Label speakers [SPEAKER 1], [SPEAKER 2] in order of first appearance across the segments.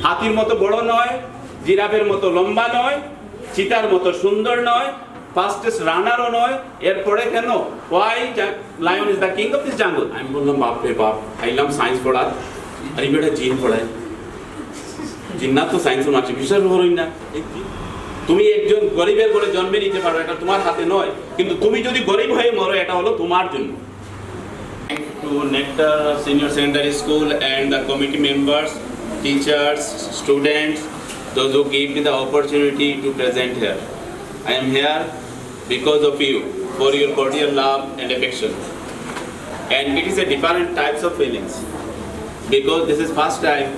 [SPEAKER 1] হাতির মতো বড় নয়, জিরাফের মতো লম্বা নয়, চিতার মতো সুন্দর নয়, ফাস্টেস্ট রানারও নয়। এরপরে কেন why lion is the king of this jungle? আমি বললাম বাপ রে বাপ, আইলাম সায়েন্স পড়ার আর এই বেটা জিন পড়ায়। জিন্নাত তো সায়েন্স মারছে, বিশ্বাস করুন না। তুমি একজন গরিবের ঘরে জন্মে নিতে পারো, এটা তোমার হাতে নয়, কিন্তু তুমি যদি গরিব হয়ে মরো এটা হলো তোমার জন্য। To Nectar Senior Secondary School and the committee members, teachers, students, those who gave me the opportunity to present here. I am here because of you, for your cordial love and affection. And it is a different types of feelings, because this is first time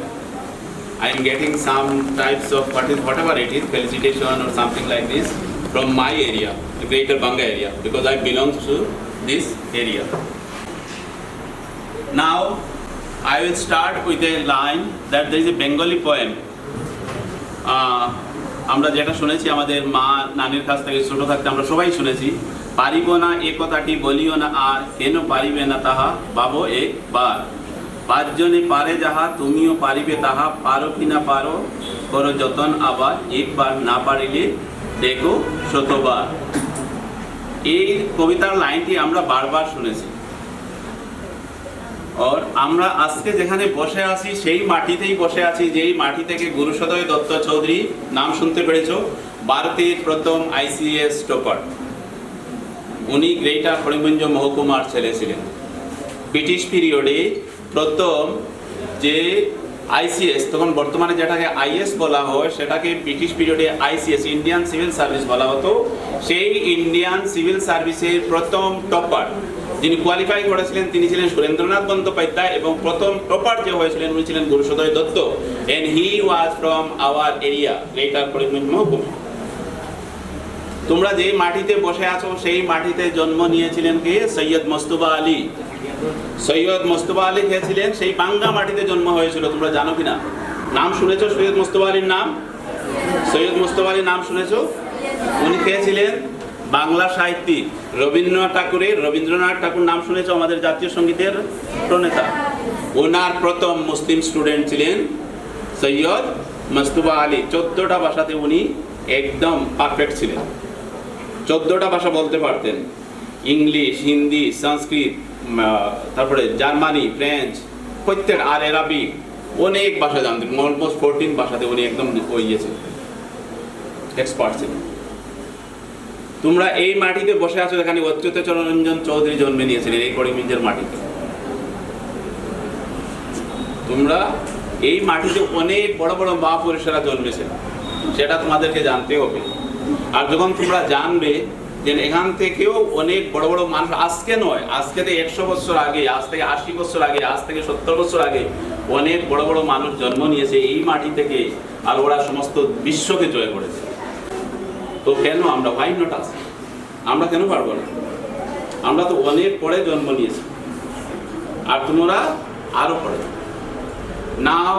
[SPEAKER 1] I am getting some types of whatever it is, felicitation or something like this from my area, the Greater Banga area, because I belong to this area. Now I will start with a line that there is a Bengali poem. আমরা যেটা শুনেছি আমাদের মা নানির কাছ থেকে ছোট থাকতে আমরা সবাই শুনেছি, পারিব না এ কথাটি বলিও না আর, কেন পারিবে না তাহা ভাবো একবার। পাঁচজনে পারে যাহা তুমিও পারিবে তাহা, পারো কি না পারো করো যতন আবার, একবার না পারিলে দেখো শতবার। এই কবিতার লাইনটি আমরা বারবার শুনেছি। আর আমরা আজকে যেখানে বসে আছি সেই মাটিতেই বসে আছি, যেই মাটি থেকে গুরুসদয় দত্ত চৌধুরী, নাম শুনতে পেরেছো, ভারতের প্রথম ICS টপার। উনি গ্রেটার করিমগঞ্জ মহকুমার ছেলে ছিলেন। ব্রিটিশ পিরিয়ডে প্রথম যে ICS, তখন বর্তমানে যেটাকে IS বলা হয় সেটাকে ব্রিটিশ পিরিয়ডে ICS, ইন্ডিয়ান সিভিল সার্ভিস বলা হতো। সেই ইন্ডিয়ান সিভিল সার্ভিসের প্রথম টপার যিনি কোয়ালিফাই করেছিলেন তিনি ছিলেন সুরেন্দ্রনাথ বন্দ্যোপাধ্যায়, এবং প্রথম টপার যে হয়েছিলেন উনি ছিলেন Gurusaday Dutta, and he was from our area, greater Karimganj মহকুমা। তোমরা যে মাটিতে বসে আছো সেই মাটিতে জন্ম নিয়েছিলেন কে? সৈয়দ মোস্তফা আলী। সৈয়দ মোস্তফা আলী কে ছিলেন? সেই বাঙ্গা মাটিতে জন্ম হয়েছিল। তোমরা জানো কিনা? নাম শুনেছো সৈয়দ মোস্তফা আলীর নাম? সৈয়দ মোস্তফা আলীর নাম শুনেছো? উনি কে ছিলেন? বাংলা সাহিত্যিক। রবীন্দ্রনাথ ঠাকুর নাম শুনেছো? আমাদের জাতীয় সঙ্গীতের প্রণেতা। ওনার প্রথম মুসলিম স্টুডেন্ট ছিলেন সৈয়দ মোস্তফা আলী। 14টা ভাষাতে উনি একদম পারফেক্ট ছিলেন। 14টা ভাষা বলতে পারতেন, ইংলিশ, হিন্দি, সংস্কৃত, তারপরে জার্মানি, ফ্রেঞ্চ, প্রত্যেক আর আরবি, অনেক ভাষা জানতেন। অলমোস্ট 14 ভাষাতে উনি একদম ইয়েছেন, এক্সপার্ট ছিলেন। তোমরা এই মাটিতে বসে আছো যেখানে অচ্যুতচরণ রঞ্জন চৌধুরী জন্মে নিয়েছিলেন, এই করিমগঞ্জের মাটিতে। তোমরা এই মাটিতে অনেক বড় বড় মহাপুরুষেরা জন্মেছেন, সেটা তোমাদেরকে জানতে হবে। আর যখন তোমরা জানবে যে এখান থেকেও অনেক বড় বড় মানুষ, আজকে নয়, আজকে থেকে 100 বছর আগে, আজ থেকে 80 বছর আগে, আজ থেকে 70 বছর আগে অনেক বড় বড় মানুষ জন্ম নিয়েছে এই মাটি থেকে, আর ওরা সমস্ত বিশ্বকে জয় করেছে। তো কেন আমরা ভাই নট আছি? আমরা কেন পারবো না? আমরা তো অনেক পরে জন্ম নিয়েছি, আর তোমরা আরো পরে। Now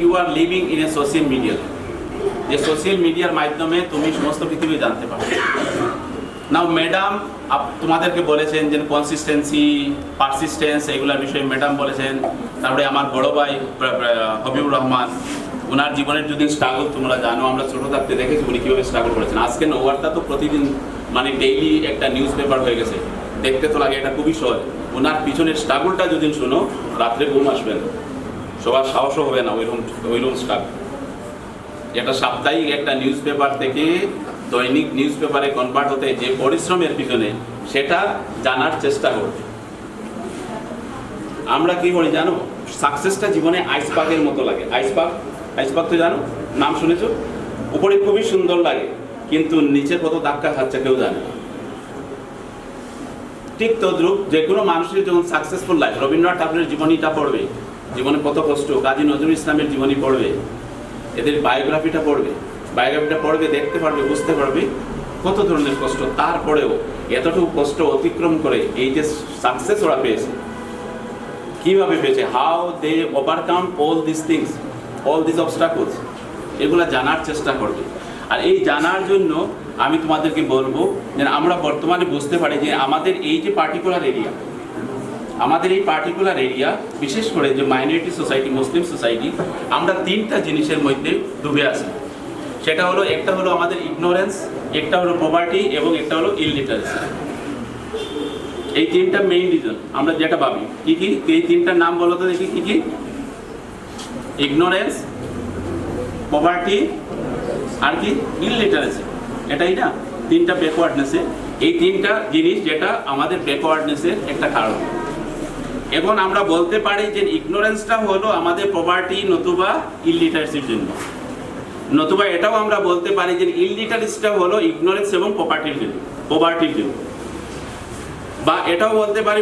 [SPEAKER 1] you are living in a social media, যে সোশ্যাল মিডিয়ার মাধ্যমে তুমি সমস্ত পৃথিবী জানতে পারো। নাও ম্যাডাম তোমাদেরকে বলেছেন যে কনসিস্টেন্সি, পারসিস্টেন্স, এগুলোর বিষয়ে ম্যাডাম বলেছেন। তারপরে আমার বড় ভাই হবিবুর রহমান, ওনার জীবনের যদি স্ট্রাগল তোমরা জানো, আমরা ছোটো থাকতে দেখেছি উনি কীভাবে স্ট্রাগল করেছেন। আজকে ওয়ার্ডটা তো প্রতিদিন মানে ডেইলি একটা নিউজ পেপার হয়ে গেছে, দেখতে তো লাগে এটা খুবই সহজ। ওনার পিছনের স্ট্রাগলটা যদি শোনো রাত্রে ঘুম আসবে না, সবার সাহসও হবে না ওইরকম স্ট্রাগল। এটা সাপ্তাহিক একটা নিউজ পেপার থেকে দৈনিক নিউজ পেপারে কনভার্ট হতে যে পরিশ্রমের পিছনে, সেটা জানার চেষ্টা করবে। আমরা কি করি জানো? সাকসেসটা জীবনে আইসবার্গের মতো লাগে। আইসবার্গ তো জানো, নাম শুনেছো? উপরে খুবই সুন্দর লাগে, কিন্তু নিচে কত ধাক্কা খাচ্ছে কেউ জানে না। ঠিক তদ্রুপ যে কোনো মানুষের যখন সাকসেসফুল লাইফ, রবীন্দ্রনাথ ঠাকুরের জীবনীটা পড়বে, জীবনে কত কষ্ট, কাজী নজরুল ইসলামের জীবনী পড়বে, এদের বায়োগ্রাফিটা পড়বে, দেখতে পারবে, বুঝতে পারবে কত ধরনের কষ্ট। তারপরেও এতটুকু কষ্ট অতিক্রম করে এই যে সাকসেস ওরা পেয়েছে, কিভাবে পেয়েছে, how they overcome all this things, all this obstacles, এগুলা জানার চেষ্টা করবে। আর এই জানার জন্য আমি তোমাদেরকে বলবো যে আমরা বর্তমানে বুঝতে পারি যে আমাদের এই যে পার্টিকুলার এরিয়া, আমাদের এই পার্টিকুলার এরিয়া, বিশেষ করে যে মাইনরিটি সোসাইটি, মুসলিম সোসাইটি, আমরা তিনটা জিনিসের মধ্যে ডুবে আছি। সেটা হলো, একটা হলো আমাদের ইগনোরেন্স, একটা হলো পভার্টি এবং একটা হলো ইললিটারেসি। এই তিনটা মেইন রিজন আমরা যেটা ভাবি। কি কি এই তিনটার নাম বলো তো দেখি, কি কি? ইগনোরেন্স, পভার্টি আর কি ইললিটারেসি। এটাই না তিনটা ব্যাকওয়ার্ডনেসে, এই তিনটা জিনিস যেটা আমাদের ব্যাকওয়ার্ডনেসের একটা কারণ। এখন আমরা বলতে পারি যে ইগনোরেন্সটা হলো আমাদের পভার্টি নতুবা ইললিটারেসির জন্য, নতুবা এটাও আমরা বলতে পারি যে ইললিটারেসিটা হলো ইগনোরেন্স এবং পভার্টির জন্য, বা এটাও বলতে পারি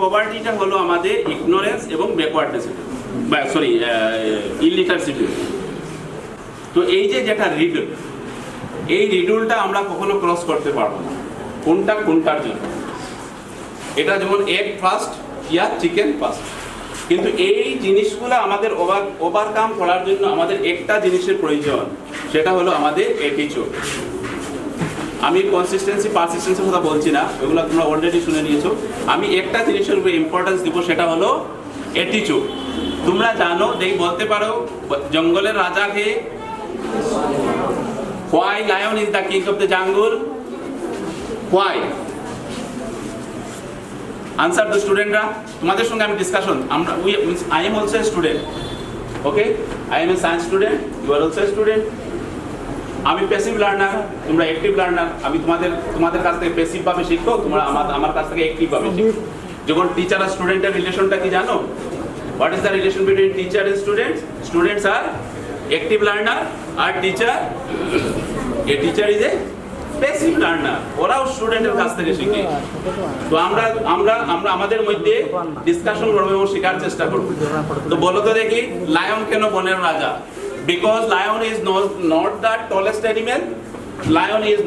[SPEAKER 1] পভার্টিটা হলো আমাদের ইগনোরেন্স এবং ব্যাকওয়ার্ডনেসের জন্য, বা সরি ইললিটারেসির জন্য। তো এই যে যেটা রিডল, এই রিডলটা আমরা কখনো ক্রস করতে পারবো না, কোনটা কোনটার জন্য। এটা যেমন এগ ফার্স্ট ইয়া চিকেন ফার্স্ট, কিন্তু এই জিনিসগুলো আমাদের ওভারকাম করার জন্য আমাদের একটা জিনিসের প্রয়োজন, সেটা হলো আমাদের অ্যাটিটিউড। আমি কনসিস্টেন্সি পারসিস্টেন্সির কথা বলছি না, ওগুলো তোমরা অলরেডি শুনে নিয়েছো। আমি একটা জিনিসের উপরে ইম্পর্টেন্স দিব, সেটা হলো অ্যাটিটিউড। তোমরা জানো, বলতে পারো জঙ্গলের রাজাকে, why lion is the king of the jungle? Why? Answer the studentরা, তোমাদের সঙ্গে আমি discussion, I am also a student, okay? I am a science student, you are also a student. আমি প্যাসিভ লার্নার, তোমরা অ্যাক্টিভ লার্নার। আমি তোমাদের কাছ থেকে passive ভাবে শিখো, তোমরা আমার কাছ থেকে অ্যাক্টিভ ভাবে শিখো। যখন টিচার আর স্টুডেন্টের রিলেশনটা কি জানো? What is the relation between teacher and students? Students are active learner, আর teacher is a passive learner. ওরাও স্টুডেন্টের কাছ থেকে শিখে। তো আমরা আমাদের মধ্যে ডিসকাশন করবো এবং শেখার চেষ্টা করবো। তো বলো তো দেখি, লায়ন কেন বনের রাজা? Because lion is not the tallest animal, lion is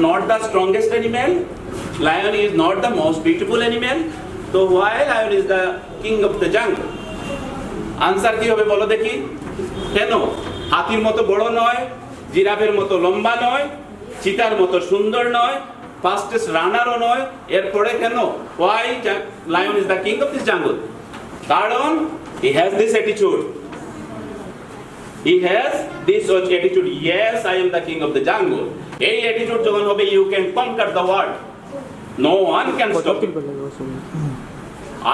[SPEAKER 1] not the strongest animal, lion is not the most beautiful animal. So why lion is the king of the jungle? Answer কি হবে বলো দেখি? কেন? হাতির মতো বড় নয়, জিরাফের মতো লম্বা নয়, চিতার মতো সুন্দর নয়, ফাস্টেস্ট রানারও নয়। এরপরে কেন? Why lion is the king of this jungle? কারণ he has this attitude. He has this attitude, yes, I am the king of the jungle. এই attitude যখন হবে, you can conquer the world. No one can stop you.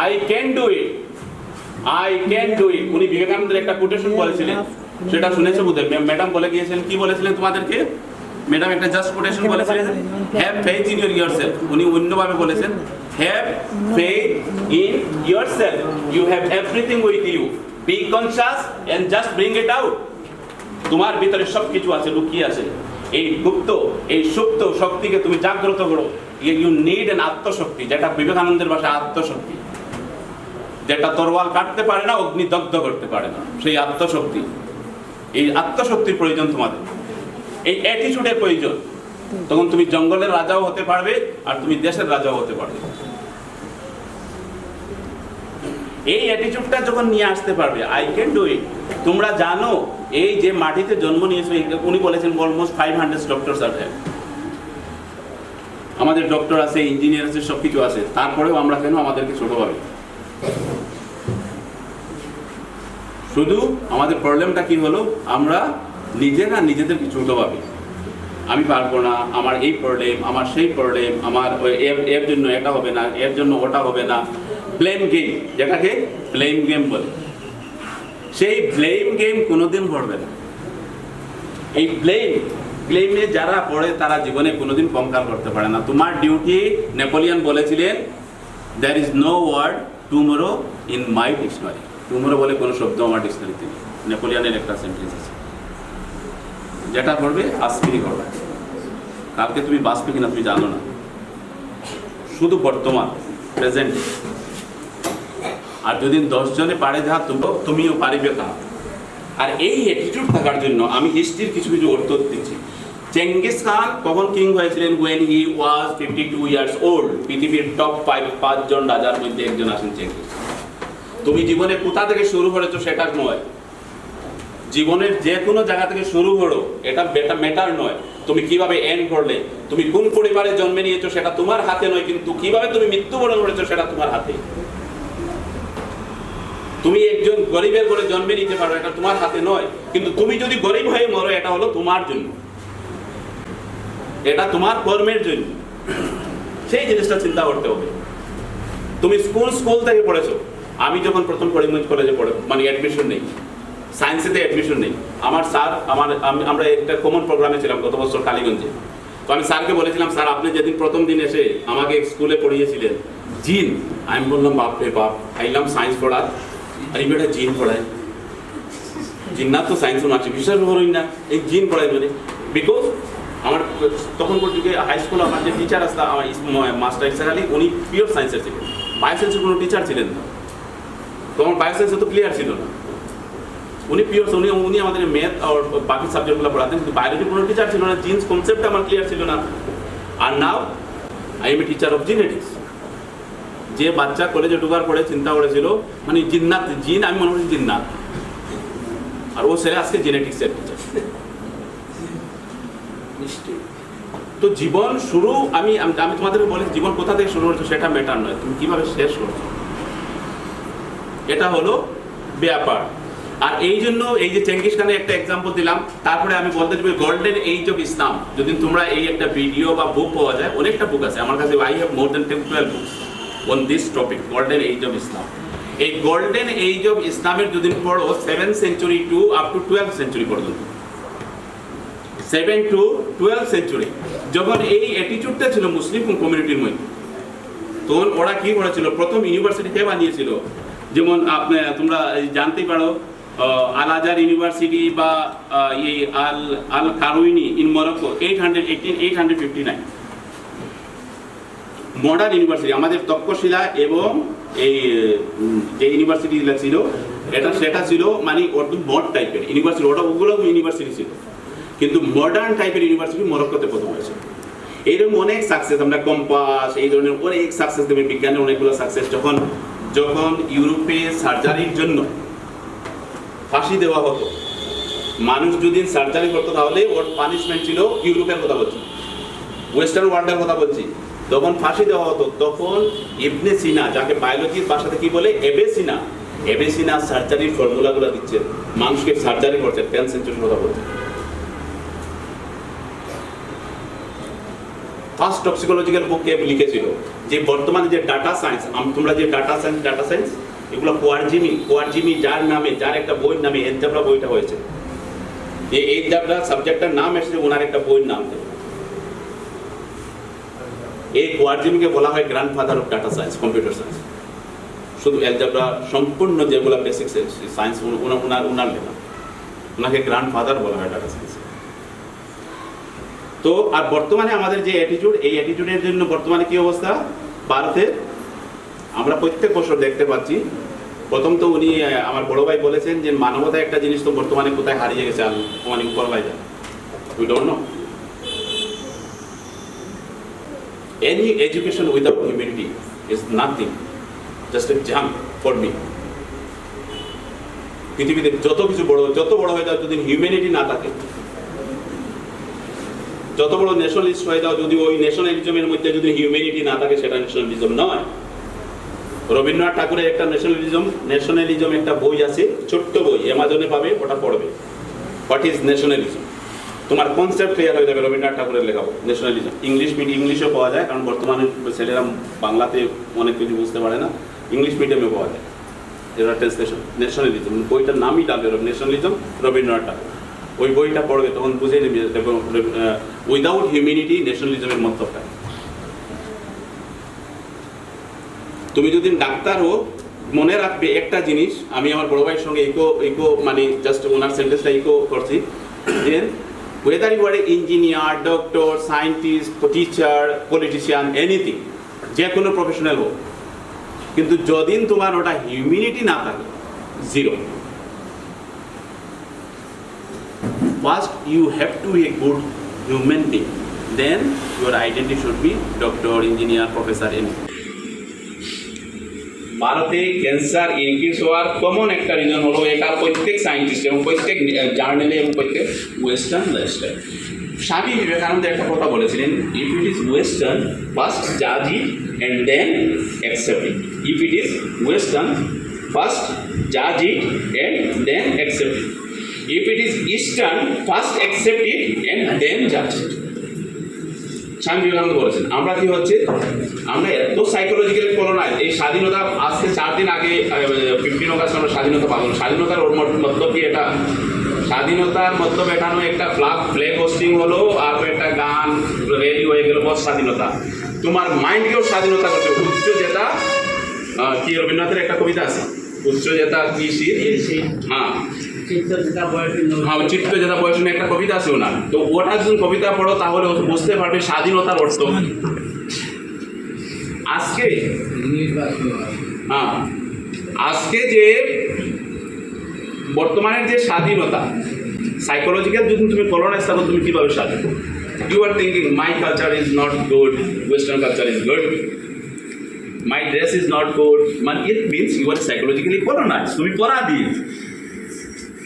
[SPEAKER 1] I can do it. I can do it. উনি বিবেকানন্দের একটা quotation বলেছিলেন, সেটা শুনেছো বোধহয়, ম্যাডাম বলে গিয়েছিলেন। কি বলেছিলেন তোমাদেরকে? ম্যাডাম একটা জাস্ট কোটেশন বলেছিলেন, হ্যাভ ফেথ ইন yourself. উনি অন্যভাবে বলেছেন, have faith in yourself. You have everything with you. Be conscious and just bring it out. তোমার ভিতরে সবকিছু আছে, লুকিয়ে আছে। এই গুপ্ত, এই সুপ্ত শক্তিকে তুমি জাগ্রত করো। ইউ নিড এন আত্মশক্তি, যেটা বিবেকানন্দের ভাষায় আত্মশক্তি, যেটা তরোয়াল কাটতে পারে না, অগ্নি দগ্ধ করতে পারে না, সেই আত্মশক্তি। এই আত্মশক্তির প্রয়োজন তোমাদের, এই অ্যাটিটিউডের প্রয়োজন। তখন তুমি জঙ্গলের রাজাও হতে পারবে, আর তুমি দেশের রাজাও হতে পারবে। এই অ্যাটিটিউডটা যখন নিয়ে আসতে পারবে, আই ক্যান ডু ইট। তোমরা জানো, এই যে মাটিতে জন্ম নিয়েছো, উনি বলেছেন অলমোস্ট 500 ডক্টরস আছে। আমাদের ডক্টর আছে, ইঞ্জিনিয়ার আছে, সবকিছু আছে। তারপরেও আমরা কেন আমাদেরকে ছোট ভাবি? শুধু আমাদের প্রবলেমটা কি হলো, আমরা নিজেরা নিজেদেরকে ছোট ভাবি। আমি পারবো না, আমার এই প্রবলেম, আমার সেই প্রবলেম, আমার এর জন্য এটা হবে না, এর জন্য ওটা হবে না। ব্লেম গেম, যেটাকে ব্লেম গেম বলে, সেই ব্লেম গেম কোনোদিন পড়বে না। এই ব্লেমে যারা পড়ে, তারা জীবনে কোনোদিন কঙ্কাল করতে পারে না। তোমার ডিউটি, নেপোলিয়ন বলেছিলেন, there is no word tomorrow in my dictionary. Tomorrow বলে কোনো শব্দ আমার ডিকশনারিতে নেই। নেপোলিয়নের একটা সেন্টেন্স আছে, যেটা করবে আজকেই করবে। কালকে তুমি বাঁচবে কিনা তুমি জানো না, শুধু বর্তমান, প্রেজেন্ট। আর যদি 10 জনে পারে যা, তুমিও পারিবে তা। আর এই অ্যাটিটিউড থাকার জন্য আমি হিস্ট্রির কিছু অর্থ দিচ্ছি। চেঙ্গিস খান কখন কিং হয়েছিলেন? when he was 52 years old. পৃথিবীর টপ 5 জন রাজার মধ্যে একজন আছেন চেঙ্গিস। তুমি জীবনে কোথা থেকে শুরু করেছো সেটা নয়, জীবনের যে কোনো জায়গা থেকে শুরু করো, এটা ম্যাটার নয়। তুমি কিভাবে এন্ড করলে, তুমি কোন পরিবারে জন্মে নিয়েছো সেটা তোমার হাতে নয়, কিন্তু কিভাবে তুমি মৃত্যুবরণ করেছো সেটা তোমার হাতে। তুমি একজন গরিবের ঘরে জন্মে নিতে পারো, এটা তোমার হাতে নয়, কিন্তু তুমি যদি গরিব হয়ে মরো এটা হলো তোমার জন্য, এটা তোমার কর্মের জন্য। সেই জিনিসটা চিন্তা করতে হবে। তুমি স্কুল থেকে পড়েছো। আমি যখন প্রথম করিমগঞ্জ কলেজে পড়ে মানে অ্যাডমিশন নেই, সায়েন্সেতে অ্যাডমিশন নেই, আমার স্যার আমরা একটা কমন প্রোগ্রামে ছিলাম গত বছর কালীগঞ্জে। তো আমি স্যারকে বলেছিলাম, স্যার আপনি যেদিন প্রথম দিন এসে আমাকে স্কুলে পড়িয়েছিলেন জিন, আমি বললাম বাপ রে বাপ, আইলাম সায়েন্স পড়ার আর এই বেটা জিন পড়ায়, জিন্নাত তো সায়েন্স আছে, বিশ্বাস করুন না এই জিন পড়ায় বলে। বিকজ আমার তখন পর্যন্ত হাই স্কুল আমার যে টিচার আসতো আমার মাস্টার ইকসার আলী, উনি পিওর সায়েন্সের ছিলেন, বায়োসায়েন্সের কোনো টিচার ছিলেন না। তো আমার বায়োসায়েন্সে তো ক্লিয়ার ছিল না, উনি পিওর উনি আমাদের ম্যাথ আর বাকি সাবজেক্টগুলো পড়াতেন, কিন্তু বায়োলজির কোনো টিচার ছিল না, জিন্স কনসেপ্ট আমার ক্লিয়ার ছিল না। আর now I am a teacher of genetics. যে বাচ্চা কলেজে ঢোকার পরে চিন্তা করেছিল মানে জিন্নাত, জিন আমি মনে করি জিন্নাত, আর ও ছেলে আজকে জেনেটিক্সের টিচার। তো জীবন শুরু আমি তোমাদেরকে বলি, জীবন কোথা থেকে শুরু করছো সেটা ম্যাটার নয়, তুমি কিভাবে শেষ করছো, এটা হলো ব্যাপার। আর এই জন্য এই যে চেঙ্গিস খানের একটা এক্সাম্পল দিলাম, তারপরে আমি বলতে চাই গোল্ডেন এজ অফ ইসলাম। যদি তোমরা এই একটা ভিডিও বা বুক পাওয়া যায়, অনেকটা বুক আছে আমার কাছে, I have more than 10-12 books on this topic, golden age of Islam. এই গোল্ডেন এজ অফ ইসলামের যদি পড়ো 7th century to up to 12th century পর্যন্ত, 7 to 12th century, যখন এই অ্যাটিটিউডটা ছিল মুসলিম কমিউনিটির মধ্যে, তখন ওরা কি করেছিল, প্রথম ইউনিভার্সিটি কে বানিয়েছিল, যেমন আপনি তোমরা জানতেই পারো আল আজহার ইউনিভার্সিটি বা এই আল কারউইনি ইন মরক্কো 859 মডার্ন ইউনিভার্সিটি। আমাদের তক্ষশিলা এবং এই যে ইউনিভার্সিটিগুলো ছিল সেটা ছিল মানে মড টাইপের ইউনিভার্সিটি, ওগুলো ইউনিভার্সিটি ছিল, কিন্তু মডার্ন টাইপের ইউনিভার্সিটি মরক্কোতে প্রথম হয়েছে। এইরকম অনেক সাকসেস, আমরা কম্পাস এই ধরনের অনেক সাকসেস দেবে, বিজ্ঞানের অনেকগুলো সাকসেস। যখন ইউরোপে সার্জারির জন্য ফাঁসি দেওয়া হতো, মানুষ যদি সার্জারি করতো তাহলে ওর পানিশমেন্ট ছিল, ইউরোপের কথা বলছি, ওয়েস্টার্ন ওয়ার্ল্ডের কথা বলছি, তখন ফাঁসি দেওয়া হতো, তখন ইবনে সিনা, যাকে বায়োলজির ভাষাতে কি বলে এবেসিনা সার্জারির ফর্মুলাগুলো দিচ্ছে, মানুষকে সার্জারি করছে, 10th century কথা বলছে। ফার্স্ট টক্সিকোলজিক্যাল বুক কে লিখেছিল, যে বর্তমানে যে ডাটা সায়েন্স, তোমরা যে ডাটা সায়েন্স এগুলো কোয়ারজিমি যার একটা বইয়ের নামে এলজেব্রা বইটা হয়েছে, এই এলজেব্রা সাবজেক্টটার নাম এসেছে ওনার একটা বইয়ের নাম থেকে। এই কোয়ারজিমিকে বলা হয় grandfather of data science, computer science. শুধু এলজেব্রা সম্পূর্ণ যেগুলো বেসিক সায়েন্স ওনার লেখা, ওনাকে গ্র্যান্ডফাদার বলা হয় ডাটা সায়েন্স। তো আর বর্তমানে আমাদের যে অ্যাটিটিউড, এই অ্যাটিটিউডের জন্য বর্তমানে কি অবস্থা ভারতের, আমরা প্রত্যেক বছর দেখতে পাচ্ছি। প্রথম তো উনি আমার বড় ভাই বলেছেন যে মানবতা একটা জিনিস তো বর্তমানে কোথায় হারিয়ে গেছে, অনেক উপর ভাই যায়, we don't know. Any education without humanity is nothing, just a junk for me. পৃথিবীতে যত বড় হয়ে যাও, যদি হিউম্যানিটি না থাকে, যত বড় ন্যাশনালিস্ট হয়ে যাও, যদি ওই ন্যাশনালিজমের মধ্যে যদি হিউম্যানিটি না থাকে, সেটা ন্যাশনালিজম নয়। রবীন্দ্রনাথ ঠাকুরের একটা ন্যাশনালিজম একটা বই আছে, ছোট্ট বই, অ্যামাজনে পাবে, ওটা পড়বে, হোয়াট ইজ ন্যাশনালিজম। তোমার কনসেপ্ট ক্লিয়ার হয়ে যাবে রবীন্দ্রনাথ ঠাকুরের লেখা ন্যাশনালিজম। ইংলিশেও পাওয়া যায়, কারণ বর্তমানে ছেলেরা বাংলাতে অনেক কিছু বুঝতে পারে না, ইংলিশ মিডিয়ামে পাওয়া যায় এরা ট্রান্সলেশন। ন্যাশনালিজম বইটার নামই ডাকবে ন্যাশনালিজম, রবীন্দ্রনাথ ঠাকুর। ওই বইটা পড়বে, তখন বুঝে নেবে উইদাউট হিউম্যানিটি ন্যাশনালিজমের মতলবটা। তুমি যদি ডাক্তার হো, মনে রাখবে একটা জিনিস, আমি আমার বড় ভাইয়ের সঙ্গে ইকো মানে জাস্ট ওনার সেন্টেন্সটা ইকো করছি, যে whether you are an engineer, doctor, scientist, teacher, politician, anything, যে কোনো প্রফেশনাল হোক, কিন্তু যদিন তোমার ওটা হিউম্যানিটি না থাকে, zero. First, you have to be a good human being. Then your identity should be doctor, engineer, professor, anything. ভারতে cancer increase হওয়ার কমন একটা রিজন হলো, এটা প্রত্যেক সায়েন্টিস্ট এবং প্রত্যেক জার্নালে এবং প্রত্যেক ওয়েস্টার্ন লাইফস্টাইল। স্বামী বিবেকানন্দ একটা কথা বলেছিলেন, if it is western first জাজ it and then accept it, if it is western first judge it and then accept it. If it is Eastern, first accept it and then judge it. Swami Vivekananda বলেছেন আমরা কি হচ্ছে আমরা এত psychologically colonise. এই স্বাধীনতা আজকে 4 দিন আগে 15 অগাস্ট আমরা স্বাধীনতা পালন। স্বাধীনতার ওর মতলব কি? এটা স্বাধীনতার মতলব এটানো একটা ফ্ল্যাগ হোস্টিং হলো আর একটা গান রেডি হয়ে গেল, বস স্বাধীনতা। তোমার মাইন্ডকেও স্বাধীনতা করতে উচ্চ জেতা কি রবীন্দ্রনাথের একটা কবিতা আছে, উচ্চ জেতা কি শীত, হ্যাঁ চিত্ত যেটা বয়স একটা কবিতা আছে ওনার। তো ওটা যদি কবিতা পড়ো তাহলে বুঝতে পারবে স্বাধীনতার অর্থ। আজকে হ্যাঁ আজকে যে বর্তমানের যে স্বাধীনতা সাইকোলজিক্যাল যদি তুমি কলোনাইজ থাকো তুমি কিভাবে স্বাধীন? You are thinking my culture is not good, western culture is good, my dress is not good, মানে it means you are psychologically colonise. তুমি পরাধী।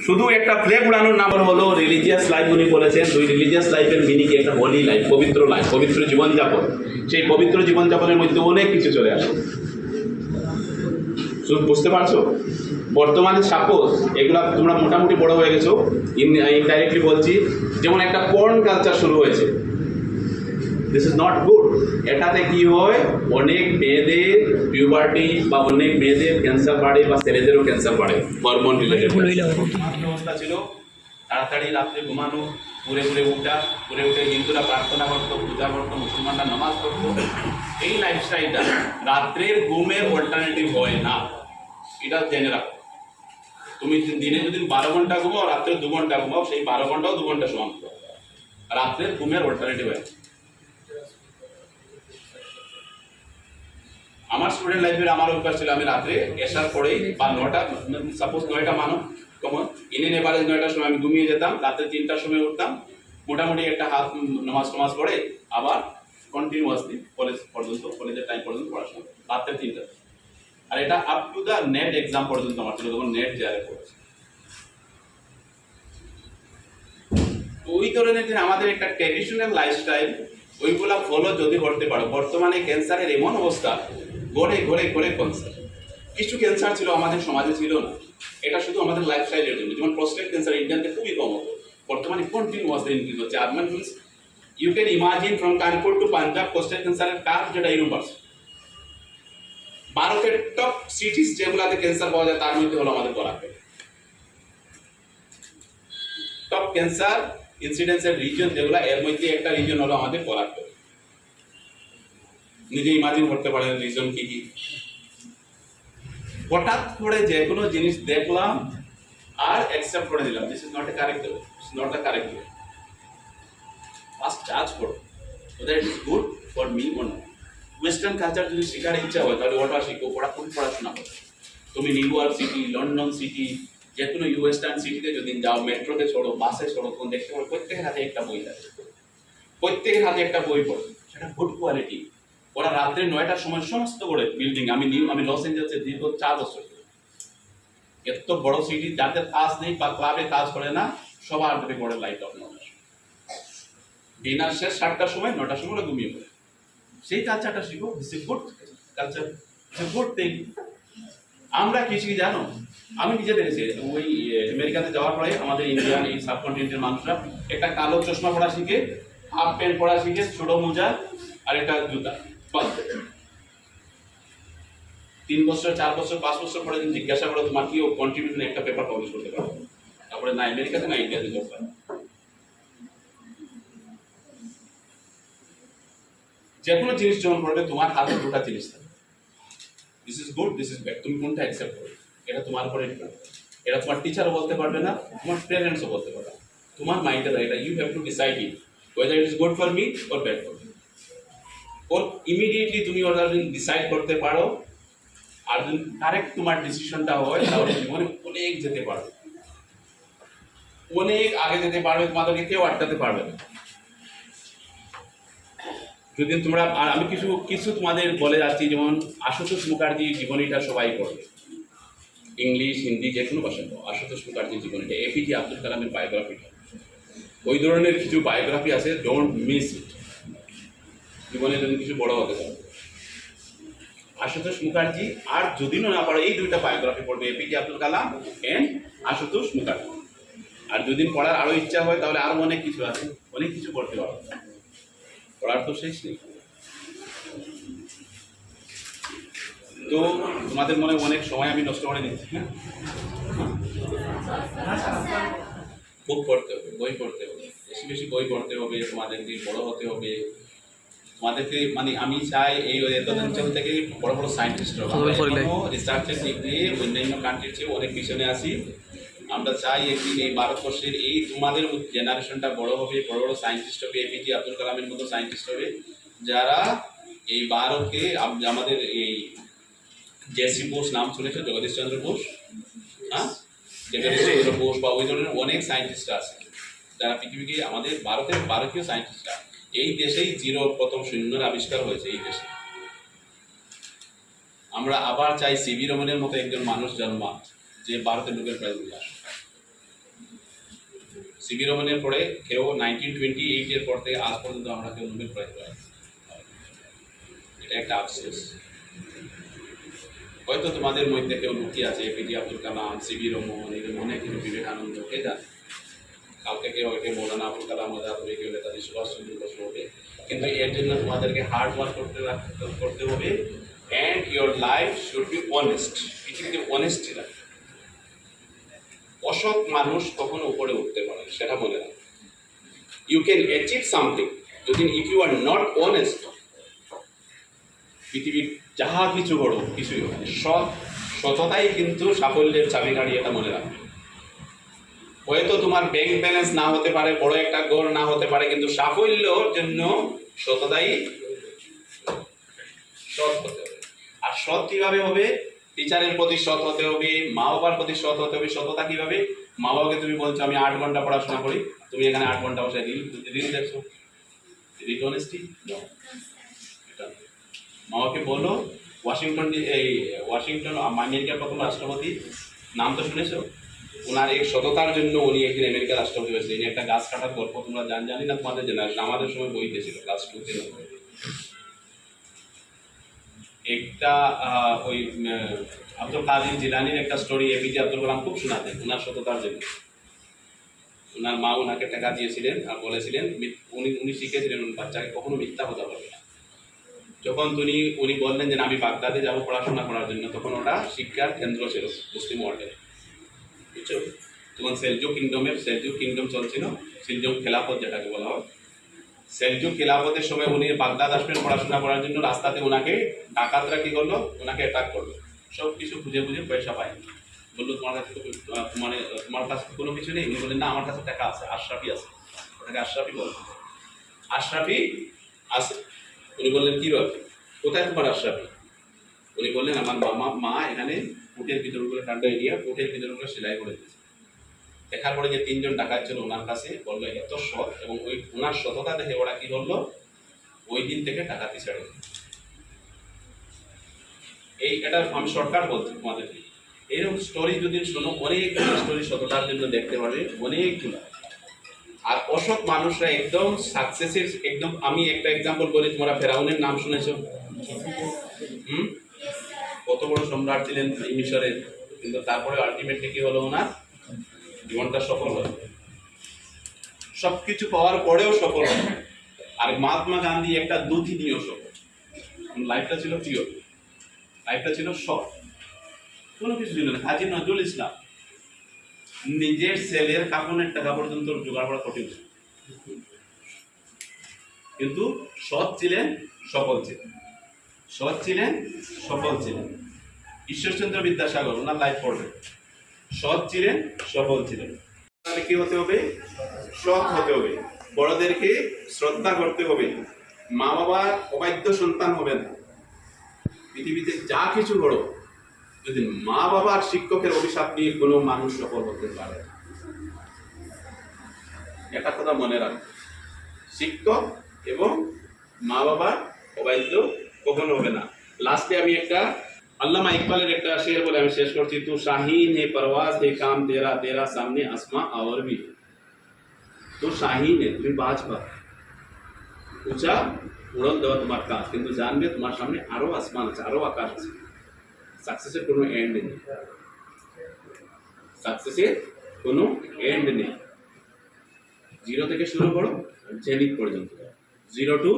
[SPEAKER 1] শুধু একটা ফ্ল্যাগ উড়ানোর নাম হলো রিলিজিয়াস লাইফ। উনি বলেছেন ওই রিলিজিয়াস লাইফের মিনিং একটা হোলি লাইফ, পবিত্র লাইফ, পবিত্র জীবনযাপন। সেই পবিত্র জীবনযাপনের মধ্যে অনেক কিছু চলে আসে। বুঝতে পারছো? বর্তমানে সাপোজ এগুলা তোমরা মোটামুটি বড় হয়ে গেছো, ইনডাইরেক্টলি বলছি, যেমন একটা পর্ন কালচার শুরু হয়েছে। This is not good. এটাতে কি হয়, অনেক মেয়েদের পিউবার্টি বা অনেক মেয়েদের ক্যান্সার বাড়ে বা ছেলেদেরও ক্যান্সার বাড়ে হরমোন রিলেটেড। ব্যবস্থা ছিল তাড়াতাড়ি রাত্রে ঘুমানো, ঘুরে ঘুরে উঠে হিন্দুরা প্রার্থনা করতো, পূজা করতো, মুসলমানরা নামাজ করতো। এই লাইফস্টাইলটা রাত্রের ঘুমের অল্টারনেটিভ হয় না, এটা জেনে রাখো। তুমি দিনে যদি 12 ঘন্টা ঘুমাও, রাত্রে 2 ঘন্টা ঘুমাও, সেই 12 ঘন্টাও 2 ঘন্টা সমান রাত্রের ঘুমের অল্টারনেটিভ হয়। আমার স্টুডেন্ট লাইফের আমার অভ্যাস ছিল আমি রাত্রে এসার পরেই বা 9টা, সাপোজ 9টা মানো কমন, ইন এভারেজ 9টার সময় আমি ঘুমিয়ে যেতাম, রাত্রে 3টার সময় উঠতাম, মোটামুটি একটা হাত নামাজ পড়ে আবার কন্টিনিউয়াসলি কলেজ পর্যন্ত, কলেজের টাইম পর্যন্ত পড়াশোনা রাত্রে 3টা। আর এটা up to the net exam পর্যন্ত আমার ছিল, তখন নেট যারে পড়েছে। ওই ধরনের যে আমাদের একটা ট্র্যাডিশনাল লাইফস্টাইল, ওইগুলা ফলো যদি করতে পারো। বর্তমানে ক্যান্সারের এমন অবস্থা, ঘরে ঘরে ঘরে ক্যান্সার। কিছু ক্যান্সার ছিল আমাদের সমাজে ছিল না, এটা শুধু আমাদের লাইফস্টাইলের জন্য। যেমন প্রস্টেট ক্যান্সার ইন্ডিয়াতে খুবই কম হতো, বর্তমানে কন্টিনিউয়াসলি ইনক্রিজ হচ্ছে। আর means you can imagine from Kanpur to Punjab prostate ক্যান্সারের কাজ যেটা ইউনিভার্স। ভারতের টপ সিটিজ যেগুলাতে ক্যান্সার পাওয়া যায় তার মধ্যে হলো আমাদের বরাকর। টপ ক্যান্সার ইনসিডেন্সের রিজন যেগুলো, এর মধ্যে একটা রিজন হলো আমাদের বরাকর। নিজে ইমাজিন করতে পারেন রিজন কি কি। হঠাৎ করে যে কোনো জিনিস দেখলাম আর অ্যাকসেপ্ট করে দিলাম, this is not a correct way, it's not the correct way. First জাজ করো whether it is good for me or not. Western culture যদি শেখার ইচ্ছা হয় তাহলে ওটা শিখো, পড়াশোনা করো। তুমি new York city, London city, যে কোনো ওয়েস্টার্ন সিটিতে যদি যাও, মেট্রোতে চড়ো, বাসে চড়ো, তখন দেখতে পারো প্রত্যেকের হাতে একটা বই থাকে, প্রত্যেকের হাতে একটা বই পড়ো, সেটা গুড কোয়ালিটি। ওরা রাত্রে 9টার সময় সমস্ত করে বিল্ডিং, আমি লস এঞ্জেলসে দীর্ঘ 4 বছর, এত বড় সিটি, যাদের কাজ নেই বা ক্লাবে কাজ করে না সবার হাতে পড়ে লাইট অফ। ডিনার শেষ 7টার সময়, 9টার সময় ঘুমিয়ে পড়ে। সেই কালচারটা শিখো, this is good culture, it's a good thing. আমরা কি শিখি জানো? আমি নিজে দেখেছি, ওই আমেরিকাতে যাওয়ার পরে আমাদের ইন্ডিয়ান এই সাবকন্টিনেন্টের মানুষরা একটা কালো চশমা পরা শিখে, হাফ প্যান্ট পরা শিখে, ছোট মোজা আর একটা জুতা। 3 বছর, 4 বছর, 5 বছর পরে যদি জিজ্ঞাসা করো তোমার কি কন্ট্রিবিউশন একটা পেপার পাবলিশ করতে পারো, তারপরে না আমেরিকাতে না ইন্ডিয়াতে জব পায়। যে কোনো জিনিস যখন পড়বে তোমার হাতে 2টা জিনিস থাকে, this is good, this is bad. তুমি কোনটা অ্যাকসেপ্ট করবে এটা তোমার উপরে ডিপেন্ড। এটা তোমার টিচারও বলতে পারবে না, তোমার প্যারেন্টসও বলতে পারবে না, তোমার মাইন্ডে এটা you have to decide it whether it is good for me or bad for me. Or immediately তুমি ওটা যদি ডিসাইড করতে পারো আর যদি কারেক্ট তোমার ডিসিশনটা হয় তাহলে জীবনে অনেক যেতে পারবে, অনেক আগে যেতে পারবে, তোমাদেরকে কেউ আটকাতে পারবে না। যদি তোমরা, আর আমি কিছু তোমাদের বলে যাচ্ছি, যেমন আশুতোষ মুখার্জির জীবনীটা সবাই পড়বে, ইংলিশ হিন্দি যে কোনো ভাষায়। আশুতোষ মুখার্জির জীবনীটা, এপিজে আব্দুল কালামের বায়োগ্রাফিটা, ওই ধরনের কিছু বায়োগ্রাফি আছে, ডোন্ট মিস ইট। জীবনে যদি কিছু বড় হতে পারো। আশুতোষ মুখার্জি, আর যদি না পড়ো এই দুইটা বায়োগ্রাফি পড়বে, এপিজে আব্দুল কালাম এন্ড আশুতোষ মুখার্জি। আর যদি পড়ার আরো ইচ্ছা হয় তাহলে আরো অনেক কিছু আছে, অনেক কিছু পড়তে পারো, পড়ার তো শেষ নেই। তো তোমাদের মনে অনেক সময় আমি নষ্ট করে দিচ্ছি, হ্যাঁ খুব পড়তে হবে, বই পড়তে হবে, বেশি বেশি বই পড়তে হবে, তোমাদেরকে বড় হতে হবে, তোমাদেরকে মানে আমি চাই এই এত অঞ্চল থেকে বড় বড় সায়েন্টিস্ট রিসার্চের দিক দিয়ে অন্যান্য কান্ট্রির চেয়ে অনেক পিছনে আসি। আমরা চাই একদিন এই ভারতবর্ষের এই তোমাদের জেনারেশনটা বড় হবে, বড় বড় সায়েন্টিস্ট হবে, এপিজে আব্দুল কালামের মতো সায়েন্টিস্ট হবে, যারা এই ভারতকে আমাদের এই জেসি বোস নাম শুনেছো, জগদীশ চন্দ্র বোস, হ্যাঁ জগদীশ চন্দ্র বোস বা ওই ধরনের অনেক সায়েন্টিস্ট আছে যারা পৃথিবীকে আমাদের ভারতীয় সায়েন্টিস্টরা, এই দেশেই প্রথম শূন্যের আবিষ্কার হয়েছে এই দেশে। আমরা আবার চাই সিভি রমনের মতো একজন মানুষ জন্মা যে ভারতের নোবেল প্রাইজ নিয়ে আসে। সিভি রমনের পরে কেউ 1928 এর পর থেকে আজ পর্যন্ত আমরা কেউ নোবেল প্রাইজ পাই, এটা একটা আফসোস। হয়তো তোমাদের মধ্যে কেউ লুকিয়ে আছে, এপিজে আব্দুল কালাম, সিভি রমন, এরকম অনেক কিছু, বিবেকানন্দ, কে জানে, কাউকে কেউ একে মৌলানা আবুল কালাম আজাদ হয়ে গেলে তাদের সুভাষচন্দ্র বস হবে। কিন্তু এর জন্য তোমাদেরকে হার্ড ওয়ার্ক করতে হবে, and your life should be honest. পৃথিবীতে অনেস্টি রাখবে, অসৎ মানুষ কখনো উপরে উঠতে পারে সেটা মনে রাখবে। ইউ ক্যান অ্যাচিভ সামথিং যদি if you are not honest. পৃথিবীর যাহা কিছু বড় কিছুই হবে, সততাই কিন্তু সাফল্যের চাবিকাঠি, এটা মনে রাখবে। হয়তো তোমার ব্যাংক ব্যালেন্স না হতে পারে, বড় একটা গড় না হতে পারে, কিন্তু সাফল্যের জন্য সততাই, সৎ হতে হবে। আর সৎ কিভাবে হবে? টিচারের প্রতি সৎ হতে হবে, মা বাবার প্রতি সৎ হতে হবে। সততা কিভাবে? মা বাবাকে তুমি বলছো আমি 8 ঘন্টা পড়াশোনা করি, তুমি এখানে 8 ঘন্টা বসে রিল দেখছো, রিল অনেস্টি? মা বাবাকে বলো, ওয়াশিংটন আমেরিকার প্রথম রাষ্ট্রপতি নাম তো শুনেছো, ওনার এক সততার জন্য উনি একদিন আমেরিকার রাষ্ট্রপতি হয়েছিলেন। একটা গাছ কাটার গল্প তোমরা জানি না, তোমাদের জেনারেশন, আমাদের সময় বইতে ছিল ক্লাস 2-তে। একটা ওই আব্দুল কাদের জিলানির একটা স্টোরি এপিজে আব্দুল কালাম খুব শোনাতেন ওনার সততার জন্য। ওনার মা ওনাকে টাকা দিয়েছিলেন আর বলেছিলেন, উনি শিখেছিলেন বাচ্চাকে কখনো মিথ্যা কথা বলবে না। যখন উনি বললেন যে আমি বাগদাদে যাবো পড়াশোনা করার জন্য, তখন ওটা শিক্ষার কেন্দ্র ছিল মুসলিম ওয়ার্ল্ডে, বুঝছো? তখন সেলজুক কিংডম চলছিল, সেলজুক খেলাফত যেটাকে বলা হয়। সেলজুক খেলাফতের সময় উনি বাগদাদ আসবেন পড়াশোনা করার জন্য, রাস্তাতে ওনাকে ডাকাতরা কি করলো, ওনাকে অ্যাটাক করলো। সব কিছু খুঁজে পয়সা পায়, বললো তোমার কাছে তোমার কাছে কোনো কিছু নেই? উনি বললেন না, আমার কাছে টাকা আছে, আশরাফি আছে। ওটাকে আশরাফি বল, আশরাফি আছে। উনি বললেন কি রব, কোথায় তোমার আশরাফি? উনি বললেন আমার মা এখানে কোটের ভিতরগুলো, ঠান্ডা এরিয়া, কোটের ভিতরগুলো সেলাই করে দিয়েছে। দেখার পরে যে 3 জন ডাকাত ছিল ওনার কাছে, বললো এত সৎ, এবং ওই ওনার সততা দেখে ওরা কি করলো, ওই দিন থেকে ডাকাতি ছেড়ে দিল। এটা আমি শর্টকাট বলছি তোমাদেরকে। এইরকম স্টোরি যদি শোনো, অনেক স্টোরি সততার জন্য দেখতে পাবে, অনেকগুলো। আর অসৎ মানুষরা একদম সাকসেসের একদম, আমি একটা এক্সাম্পল বলি, তোমরা ফেরাউনের নাম শুনেছো? কত বড় সম্রাট ছিলেন মিশরের, কিন্তু তারপরে আলটিমেটলি কি হলো, ওনার জীবনটা সফল হলো, সবকিছু পাওয়ার পরেও সফল হলো। আর মহাত্মা গান্ধী একটা দুধি নিয়েও সফল, লাইফটা ছিল পিওর, লাইফটা ছিল সৎ, কোনো কিছু ছিল না। কাজী নজরুল ইসলাম নিজের ছেলের কাপড়ের টাকা পর্যন্ত জোগাড় করা কঠিন, কিন্তু সৎ ছিলেন, সফল ছিলেন, সৎ ছিলেন, সফল ছিলেন। ঈশ্বরচন্দ্র বিদ্যাসাগর, ওনার লাইফ পড়বে, সৎ ছিলেন, সফল ছিলেন। তাহলে কি হতে হবে? সৎ হতে হবে, বড়দেরকে শ্রদ্ধা করতে হবে, মা বাবার অবাধ্য সন্তান হবে না। পৃথিবীতে যা কিছু বড়, যদি মা বাবার শিক্ষকের অভিশাপ নিয়ে কোনো মানুষ সফল হতে পারে, একটা কথা মনে রাখ, শিক্ষক এবং মা বাবার অবাধ্য কখনো হবে না। লাস্টে আমি একটা আল্লামা ইকবালের একটা শের বলে আমি শেষ করছি। তু শাহিন হে परवाज है काम तेरा तेरा सामने आसमां और भी, तू शाहीन है, তুমি বাজ পা, ऊंचा উড়ন দেওয়া তোমার কাজ, কিন্তু জানবে তোমার সামনে আরো আসমান আছে, আরো আকাশ আছে। সাকসেসের কোনো এন্ড নেই, সাকসেসের কোনো এন্ড নেই। জিরো থেকে শুরু করো, জেনিথ পর্যন্ত, জিরো টু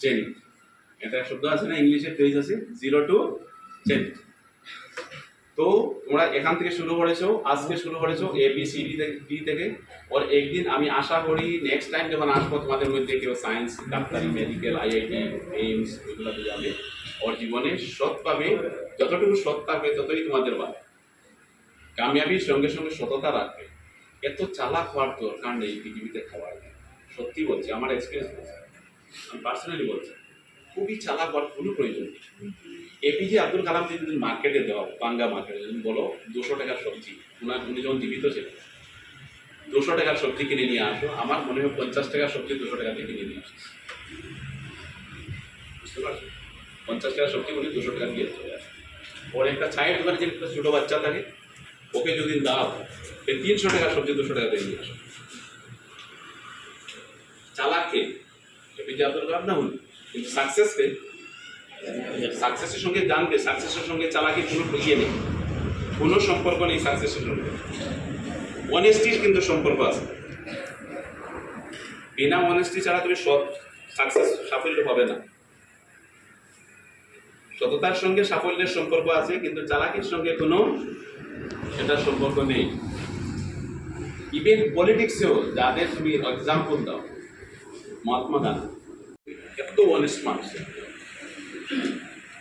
[SPEAKER 1] জেনিথ। এটা শব্দ আছে না, ইংলিশে ফ্রেজ আছে, জিরো টু জেনিথ। তো তোমরা এখান থেকে শুরু করেছো, আজকে শুরু করেছো ABCD ডি থেকে। ওর একদিন আমি আশা করি নেক্সট টাইম যখন আসবো তোমাদের মধ্যে কেউ সায়েন্স, ডাক্তারি, মেডিকেল, IIT, এইমস এগুলোতে যাবে। ওর জীবনে সৎ পাবে, যতটুকু সৎ থাকবে ততই তোমাদের ভালো। কামিয়াবির সঙ্গে সঙ্গে সততা রাখবে। এত চালাক হওয়ার দরকার নেই পৃথিবীতে খাওয়ার। সত্যি বলছি, আমার এক্সপিরিয়েন্স বলছি, আমি পার্সোনালি বলছি, খুবই চালাক হওয়ার কোনো প্রয়োজন নেই। APJ আব্দুল কালাম যদি মার্কেটে দেওয়া, বাঙ্গা মার্কেটে যদি বলো 200 টাকার সবজি, উনি যখন জীবিত ছিলেন, 200 টাকার সবজি কিনে নিয়ে আসো, আমার মনে হয় 50 টাকার সবজি 200 টাকা দিয়ে কিনে নিয়ে আসো। বুঝতে পারছো? 50 টাকার সবজি উনি 200 টাকা দিয়ে চলে আসে। ওর একটা চায়ের দোকানে যে একটা ছোটো বাচ্চা থাকে, ওকে যদি দাও, 300 টাকার সবজি 200 টাকা দিয়ে নিয়ে আসো। চালাককে APJ আব্দুল কালাম না উনি, কিন্তু সাকসেসকে, সাকসেসের সঙ্গে জানবে, সাকসেসের সঙ্গে চালাকি কোনো ইয়ে নেই, কোনো সম্পর্ক নেই সাকসেসের সঙ্গে। অনেস্টির কিন্তু সম্পর্ক আছে। বিনা অনেস্টি ছাড়া তুমি সাকসেস, সাফল্য পাবে না। সততার সঙ্গে সাফল্যের সম্পর্ক আছে, কিন্তু চালাকির সঙ্গে কোনো সেটার সম্পর্ক নেই। ইভেন পলিটিক্সেও যাদের তুমি এক্সাম্পল দাও, মহাত্মা গান্ধী এত অনেস্ট মানুষ,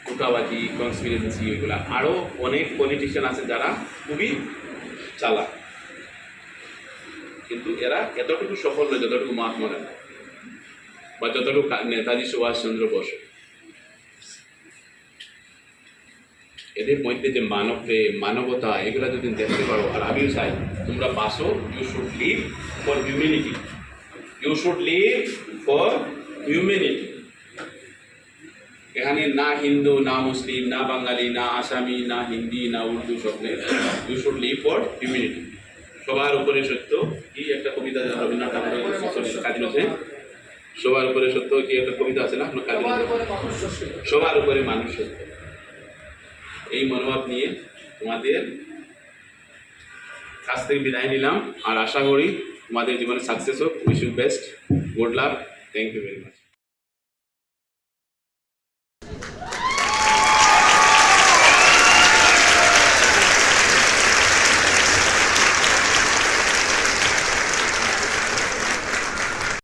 [SPEAKER 1] কোটাবাজি, কনস্পিরেন্সি, এগুলা আরও অনেক পলিটিশিয়ান আছে যারা খুবই চালাক, কিন্তু এরা এতটুকু সফল নয় যতটুকু মহাত্মা গান্ধী বা যতটুকু নেতাজি সুভাষচন্দ্র বসু। এদের মধ্যে যে মানবতা, এগুলা যদি দেখতে পারো, আর আমিও চাই তোমরা বাসো, you should live for humanity, you should live for humanity. এখানে না হিন্দু, না মুসলিম, না বাঙালি, না আসামি, না হিন্দি, না উর্দু, সব নেই। You should live for humanity. সবার উপরে সত্য, কি একটা কবিতা রবীন্দ্রনাথ ঠাকুরের, কাজী নজরুল, সবার উপরে সত্য, কি একটা কবিতা আছে না, কাজী নজরুল, সবার উপরে মানুষ সত্য। এই মনোভাব নিয়ে তোমাদের কাছ থেকে বিদায় নিলাম, আর আশা করি তোমাদের জীবনে সাকসেস হোক। Wish you best, good luck, thank you very much.